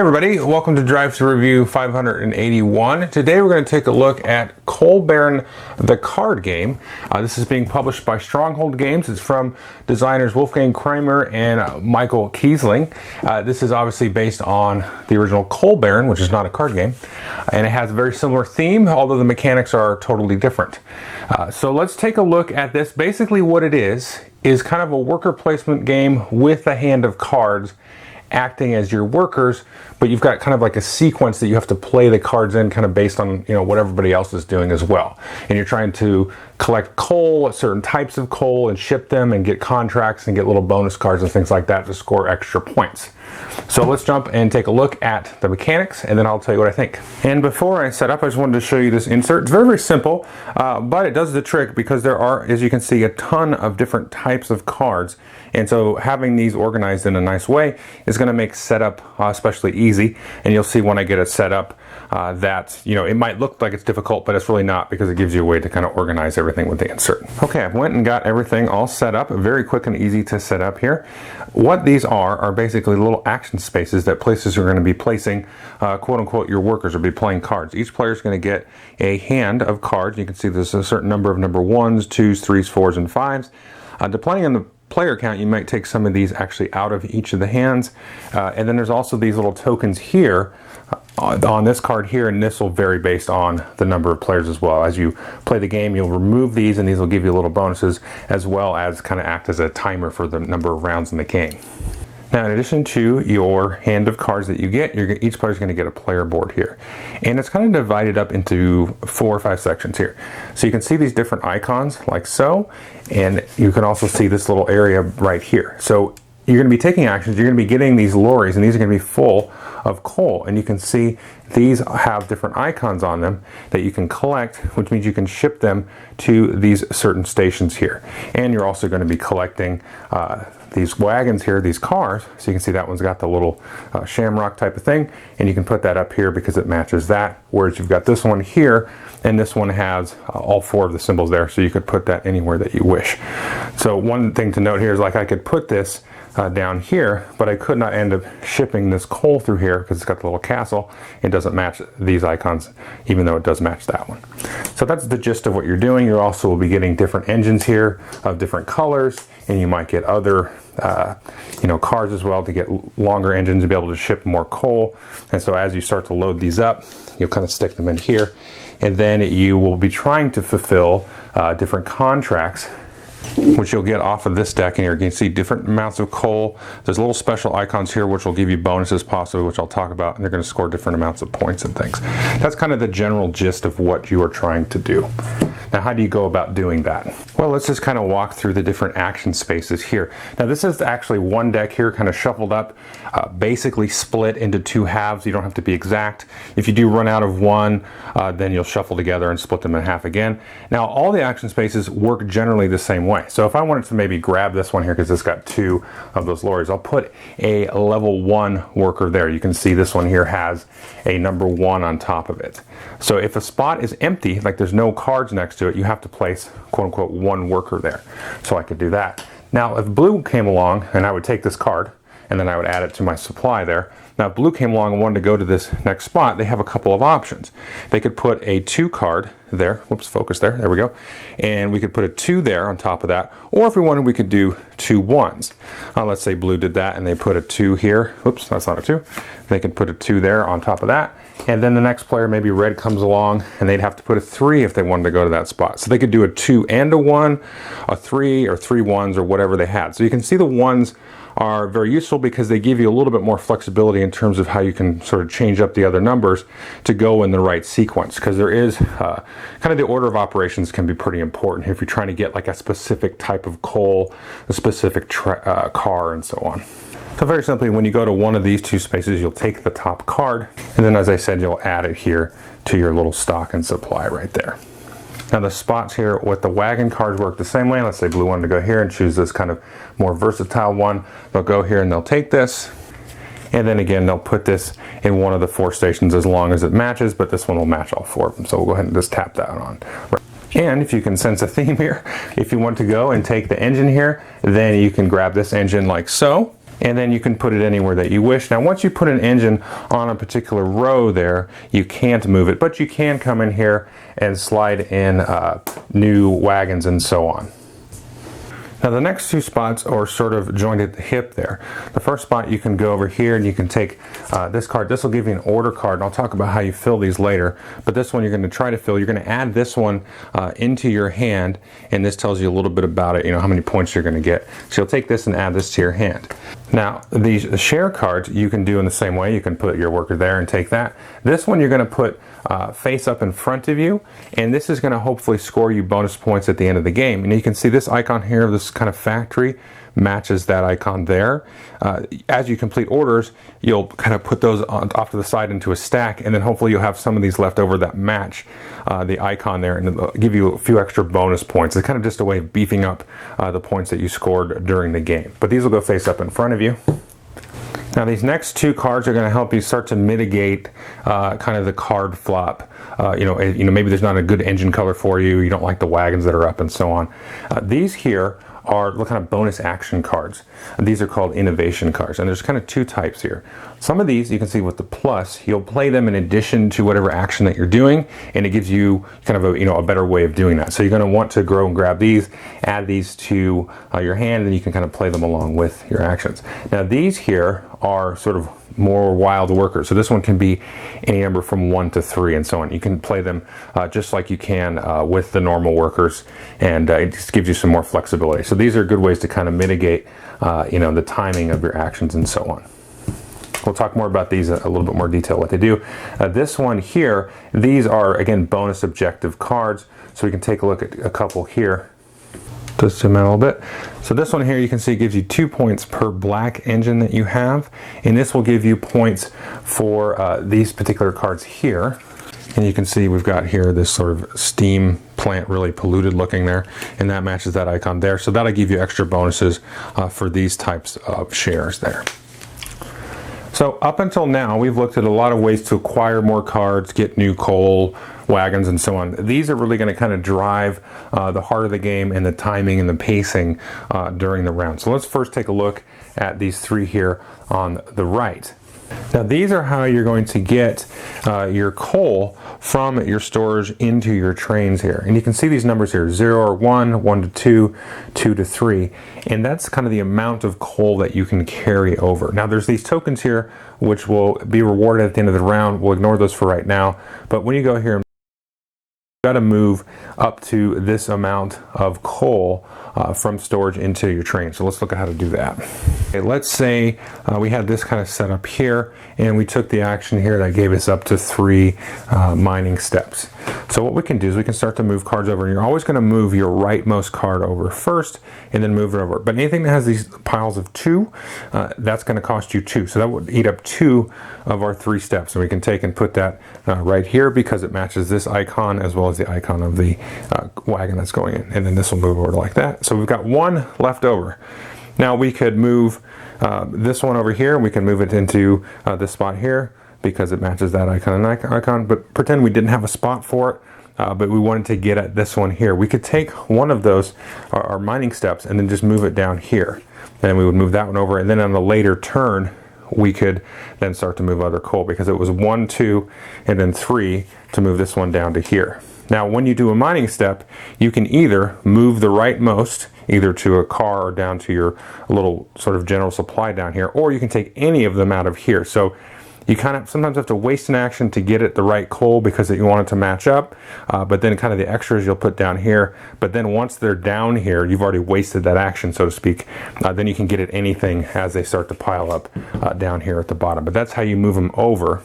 everybody, welcome to Drive to Review 581. Today we're going to take a look at Coal Baron the card game. This is being published by Stronghold Games. It's from designers Wolfgang Kramer and Michael Kiesling. This is obviously based on the original Coal Baron, which is not a card game, and it has a very similar theme, although the mechanics are totally different. So let's take a look at this. Basically what it is kind of a worker placement game with a hand of cards acting as your workers, but you've got kind of like a sequence that you have to play the cards in, kind of based on, you know, what everybody else is doing as well. And you're trying to collect coal, certain types of coal, and ship them and get contracts and get little bonus cards and things like that to score extra points. So let's jump and take a look at the mechanics, and then I'll tell you what I think. And before I set up, I just wanted to show you this insert. It's very, very simple, but it does the trick because there are, as you can see, a ton of different types of cards. And so having these organized in a nice way is going to make setup especially easy. And you'll see when I get it set up that, you know, it might look like it's difficult, but it's really not, because it gives you a way to kind of organize everything with the insert. Okay, I went and got everything all set up. Very quick and easy to set up here. What these are basically little action spaces that places are going to be placing, quote unquote, your workers will be playing cards. Each player is going to get a hand of cards. You can see there's a certain number of number 1s, 2s, 3s, 4s, and 5s. Depending on the player count, you might take some of these actually out of each of the hands. And then there's also these little tokens here on this card here, and this will vary based on the number of players as well. As you play the game, you'll remove these, and these will give you little bonuses, as well as kind of act as a timer for the number of rounds in the game. Now, in addition to your hand of cards that you get, each player is going to get a player board here. And it's kind of divided up into 4 or 5 sections here. So you can see these different icons like so, and you can also see this little area right here. So you're going to be taking actions, you're going to be getting these lorries, and these are going to be full of coal. And you can see these have different icons on them that you can collect, which means you can ship them to these certain stations here. And you're also going to be collecting these wagons here, these cars. So you can see that one's got the little shamrock type of thing, and you can put that up here because it matches that. Whereas you've got this one here, and this one has all 4 of the symbols there, so you could put that anywhere that you wish. So one thing to note here is, like, I could put this down here, but I could not end up shipping this coal through here because it's got the little castle. It doesn't match these icons, even though it does match that one. So that's the gist of what you're doing. You also will be getting different engines here of different colors, and you might get other cars as well to get longer engines to be able to ship more coal. And so as you start to load these up, you'll kind of stick them in here, and then you will be trying to fulfill different contracts, which you'll get off of this deck. And here you can see different amounts of coal. There's little special icons here which will give you bonuses possibly, which I'll talk about, and they're going to score different amounts of points and things. That's kind of the general gist of what you are trying to do. Now, how do you go about doing that? Well, let's just kind of walk through the different action spaces here. Now, this is actually one deck here, kind of shuffled up, basically split into 2 halves. You don't have to be exact. If you do run out of one, then you'll shuffle together and split them in half again. Now, all the action spaces work generally the same way. So if I wanted to maybe grab this one here, because it's got 2 of those lorries, I'll put a level 1 worker there. You can see this one here has a number 1 on top of it. So if a spot is empty, like there's no cards next to it, you have to place, quote unquote, 1 worker there. So I could do that. Now, if blue came along, and I would take this card, and then I would add it to my supply there. Now, if blue came along and wanted to go to this next spot, they have a couple of options. They could put a 2 card there. Whoops, focus there. There we go. And we could put a 2 there on top of that. Or if we wanted, we could do 2 1s. Let's say blue did that and they put a 2 here. Whoops, that's not a 2. They could put a 2 there on top of that. And then the next player, maybe red, comes along, and they'd have to put a 3 if they wanted to go to that spot. So they could do a 2 and a 1, a 3, or 3 1s, or whatever they had. So you can see the 1s are very useful because they give you a little bit more flexibility in terms of how you can sort of change up the other numbers to go in the right sequence, because there is kind of the order of operations can be pretty important if you're trying to get like a specific type of coal, a specific car, and so on. So very simply, when you go to one of these 2 spaces, you'll take the top card, and then, as I said, you'll add it here to your little stock and supply right there. Now, the spots here with the wagon cards work the same way. Let's say blue wanted to go here and choose this kind of more versatile one. They'll go here and they'll take this, and then again they'll put this in one of the 4 stations as long as it matches, but this one will match all 4 of them. So we'll go ahead and just tap that on. And if you can sense a theme here, if you want to go and take the engine here, then you can grab this engine like so, and then you can put it anywhere that you wish. Now once you put an engine on a particular row there, you can't move it, but you can come in here and slide in new wagons and so on. Now the next two spots are sort of joined at the hip there. The first spot, you can go over here and you can take this card. This will give you an order card, and I'll talk about how you fill these later. But this one you're going to try to fill. You're going to add this one into your hand, and this tells you a little bit about it, you know, how many points you're going to get. So you'll take this and add this to your hand. Now the share cards you can do in the same way. You can put your worker there and take that. This one you're going to put face up in front of you, and this is going to hopefully score you bonus points at the end of the game. And you can see this icon here, this kind of factory, matches that icon there. As you complete orders, you'll kind of put those off to the side into a stack, and then hopefully you'll have some of these left over that match the icon there, and it'll give you a few extra bonus points. It's kind of just a way of beefing up the points that you scored during the game. But these will go face up in front of you. Now these next two cards are going to help you start to mitigate kind of the card flop. You know, maybe there's not a good engine color for you, you don't like the wagons that are up and so on. These here are kind of bonus action cards. These are called innovation cards, and there's kind of two types here. Some of these you can see with the plus, you'll play them in addition to whatever action that you're doing, and it gives you kind of a better way of doing that. So you're going to want to grow and grab these, add these to your hand, and you can kind of play them along with your actions. Now these here are sort of more wild workers. So this one can be any number from 1 to 3 and so on. You can play them just like you can with the normal workers, and it just gives you some more flexibility. So these are good ways to kind of mitigate the timing of your actions and so on. We'll talk more about these in a little bit more detail what they do. This one here, these are again bonus objective cards, so we can take a look at a couple here. Just zoom in a little bit. So this one here you can see gives you 2 points per black engine that you have, and this will give you points for these particular cards here. And you can see we've got here this sort of steam plant, really polluted looking there, and that matches that icon there. So that'll give you extra bonuses for these types of shares there. So up until now, we've looked at a lot of ways to acquire more cards, get new coal, wagons, and so on. These are really going to kind of drive the heart of the game and the timing and the pacing during the round. So let's first take a look at these three here on the right. Now these are how you're going to get your coal from your storage into your trains here. And you can see these numbers here, 0 or 1, 1 to 2, 2 to 3. And that's kind of the amount of coal that you can carry over. Now there's these tokens here which will be rewarded at the end of the round. We'll ignore those for right now. But when you go here, you've got to move up to this amount of coal from storage into your train. So let's look at how to do that. Okay, let's say we had this kind of set up here, and we took the action here that gave us up to 3 mining steps. So what we can do is we can start to move cards over, and you're always going to move your rightmost card over first and then move it over. But anything that has these piles of 2, that's going to cost you 2. So that would eat up 2 of our 3 steps, and we can take and put that right here because it matches this icon as well as the icon of the wagon that's going in, and then this will move over like that. So we've got 1 left over. Now we could move this one over here, and we can move it into this spot here because it matches that icon and icon, but pretend we didn't have a spot for it, but we wanted to get at this one here. We could take one of those, our mining steps, and then just move it down here. And we would move that one over, and then on a later turn, we could then start to move other coal because it was 1, 2, and then 3 to move this one down to here. Now when you do a mining step, you can either move the rightmost, either to a car or down to your little sort of general supply down here, or you can take any of them out of here. So you kind of sometimes have to waste an action to get at the right coal because you want it to match up, but then kind of the extras you'll put down here. But then once they're down here, you've already wasted that action, so to speak. Then you can get at anything as they start to pile up down here at the bottom. But that's how you move them over,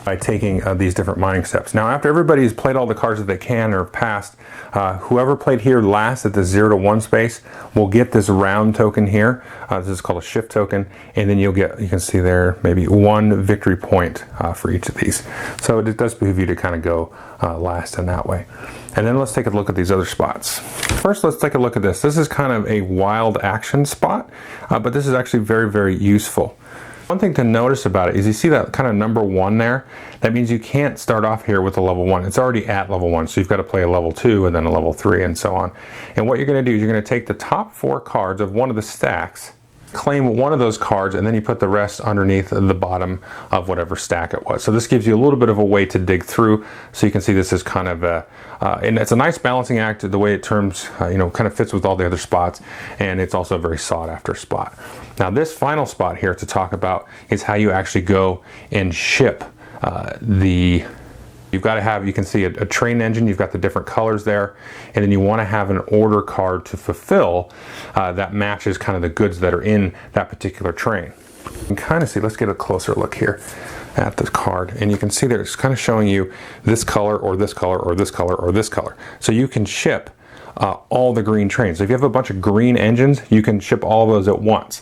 by taking these different mining steps. Now after everybody's played all the cards that they can or passed, whoever played here last at the 0 to 1 space will get this round token here. This is called a shift token, and then you can see there maybe 1 victory point for each of these. So it does behoove you to kind of go last in that way. And then let's take a look at these other spots. First, let's take a look at this. This is kind of a wild action spot, but this is actually very, very useful. One thing to notice about it is you see that kind of number 1 there. That means you can't start off here with a level 1. It's already at level 1, so you've got to play a level 2 and then a level 3 and so on. And what you're going to do is you're going to take the top 4 cards of one of the stacks, claim one of those cards, and then you put the rest underneath the bottom of whatever stack it was. So this gives you a little bit of a way to dig through. So you can see this is kind of a, and it's a nice balancing act. The way it terms, kind of fits with all the other spots, and it's also a very sought after spot. Now this final spot here to talk about is how you actually go and ship you've got to have, you can see a train engine, you've got the different colors there, and then you want to have an order card to fulfill that matches kind of the goods that are in that particular train. You can kind of see, let's get a closer look here at the card, and you can see that it's kind of showing you this color or this color or this color or this color. So you can ship all the green trains. So if you have a bunch of green engines, you can ship all of those at once.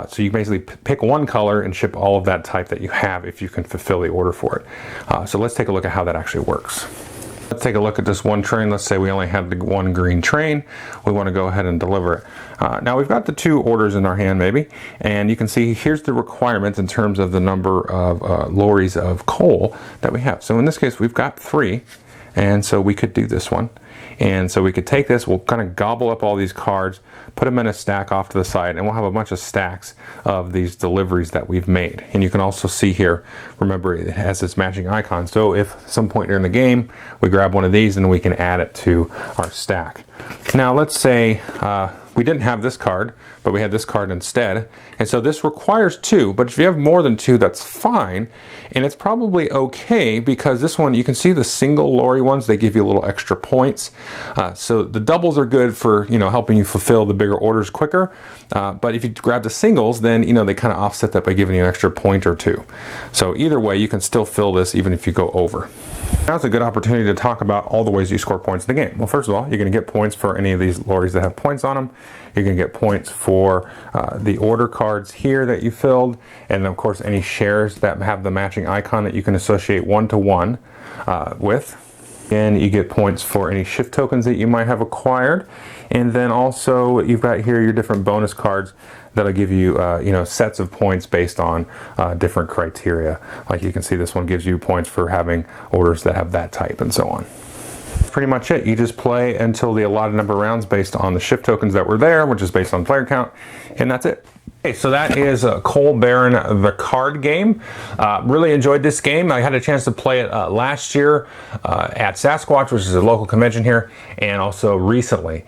So you basically pick one color and ship all of that type that you have if you can fulfill the order for it. So let's take a look at how that actually works. Let's take a look at this one train. Let's say we only have the one green train. We want to go ahead and deliver it. Now we've got the two orders in our hand maybe, and you can see here's the requirements in terms of the number of lorries of coal that we have. So in this case we've got 3, and so we could do this one. And so we could take this, we'll kind of gobble up all these cards, put them in a stack off to the side, and we'll have a bunch of stacks of these deliveries that we've made. And you can also see here, remember it has this matching icon, so if at some point during the game we grab one of these and we can add it to our stack. Now let's say we didn't have this card, but we had this card instead, and so this requires 2, but if you have more than 2, that's fine, and it's probably okay because this one, you can see the single lorry ones, they give you a little extra points. So the doubles are good for helping you fulfill the bigger orders quicker, but if you grab the singles, then they kind of offset that by giving you an extra point or 2. So either way, you can still fill this even if you go over. Now's a good opportunity to talk about all the ways you score points in the game. Well, first of all, you're going to get points for any of these lorries that have points on them. You're going to get points for the order cards here that you filled, and of course any shares that have the matching icon that you can associate one-to-one with. And you get points for any shift tokens that you might have acquired, and then also you've got here your different bonus cards that'll give you sets of points based on different criteria. Like you can see, this one gives you points for having orders that have that type and so on. That's pretty much it. You just play until the allotted number of rounds based on the shift tokens that were there, which is based on player count, and that's it. Okay, so that is Coal Baron, the card game. Really enjoyed this game. I had a chance to play it last year at Sasquatch, which is a local convention here, and also recently.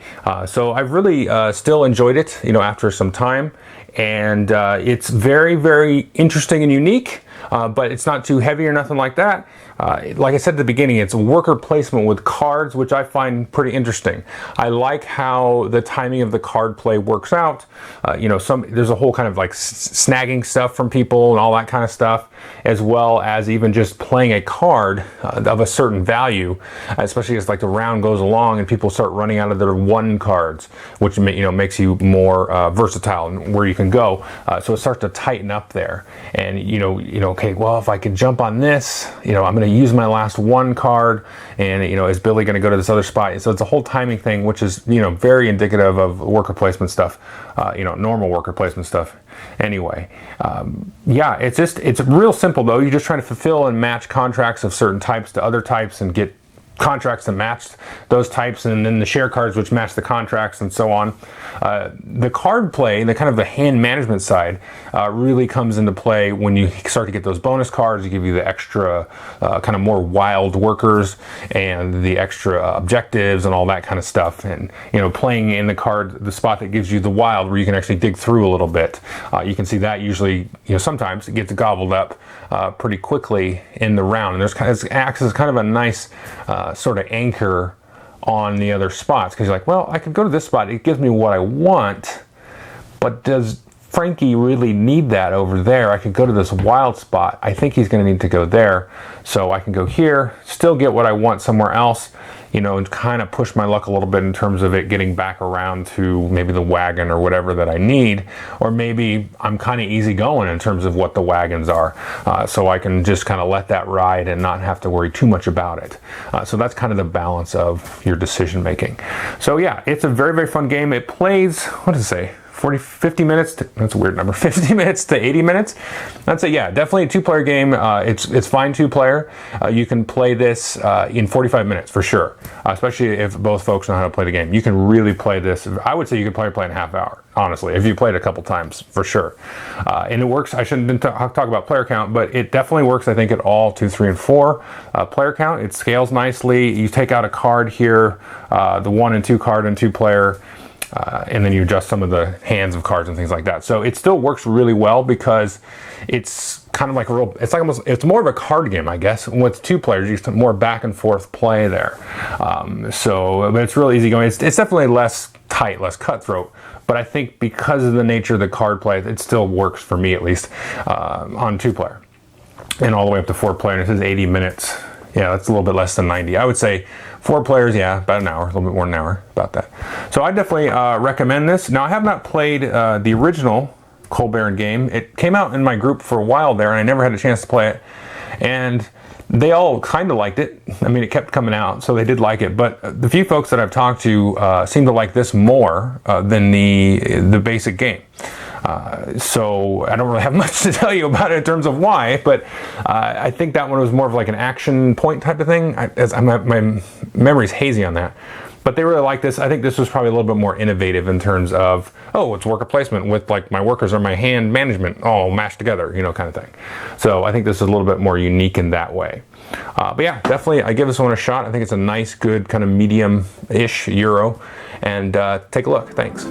So I've really still enjoyed it, after some time. And it's very, very interesting and unique, but it's not too heavy or nothing like that. Like I said at the beginning, it's worker placement with cards, which I find pretty interesting. I like how the timing of the card play works out. There's a whole kind of like snagging stuff from people and all that kind of stuff, as well as even just playing a card of a certain value, especially as like the round goes along and people start running out of their 1 cards, which makes you more versatile and where you can go. So it starts to tighten up there, and okay, well, if I could jump on this, I'm going to use my last 1 card, and is Billy going to go to this other spot? So it's a whole timing thing, which is very indicative of worker placement stuff, normal worker placement stuff. Anyway, yeah, it's real simple though. You're just trying to fulfill and match contracts of certain types to other types and get contracts that match those types, and then the share cards which match the contracts and so on. The card play, the kind of the hand management side, really comes into play when you start to get those bonus cards. You give you the extra kind of more wild workers and the extra objectives and all that kind of stuff, and playing in the spot that gives you the wild, where you can actually dig through a little bit. You can see that usually sometimes it gets gobbled up pretty quickly in the round, and it acts as kind of a nice sort of anchor on the other spots, because you're like, well, I could go to this spot, it gives me what I want, but does Frankie really need that over there? I could go to this wild spot, I think he's going to need to go there, so I can go here, still get what I want somewhere else, and kind of push my luck a little bit in terms of it getting back around to maybe the wagon or whatever that I need, or maybe I'm kind of easy going in terms of what the wagons are, so I can just kind of let that ride and not have to worry too much about it. So that's kind of the balance of your decision making. So yeah, it's a very, very fun game. It plays, what does it say? 50 minutes to, that's a weird number, 50 minutes to 80 minutes. I'd say, yeah, definitely a two-player game. It's fine two-player. You can play this in 45 minutes for sure, especially if both folks know how to play the game. You can really play this. I would say you could play in a half hour, honestly, if you played it a couple times, for sure. And it works. I shouldn't talk about player count, but it definitely works, I think, at all 2, 3, and 4 player count. It scales nicely. You take out a card here, the 1 and 2 card and 2-player, and then you adjust some of the hands of cards and things like that. So it still works really well because it's kind of like a real, it's like almost, it's more of a card game, I guess. With 2 players, you get more back and forth play there. But it's really easy going. It's definitely less tight, less cutthroat. But I think because of the nature of the card play, it still works for me, at least, on 2-player. And all the way up to 4-player, and it says 80 minutes. Yeah, that's a little bit less than 90. I would say 4 players, yeah, about an hour, a little bit more than an hour, about that. So I definitely recommend this. Now, I have not played the original Coal Baron game. It came out in my group for a while there, and I never had a chance to play it. And they all kind of liked it. I mean, it kept coming out, so they did like it. But the few folks that I've talked to seem to like this more than the basic game. So I don't really have much to tell you about it in terms of why, but I think that one was more of like an action point type of thing. My memory's hazy on that. But they really like this. I think this was probably a little bit more innovative in terms of, oh, it's worker placement with like my workers or my hand management all mashed together, you know, kind of thing. So I think this is a little bit more unique in that way. But yeah, definitely I give this one a shot. I think it's a nice, good kind of medium-ish Euro. And take a look. Thanks.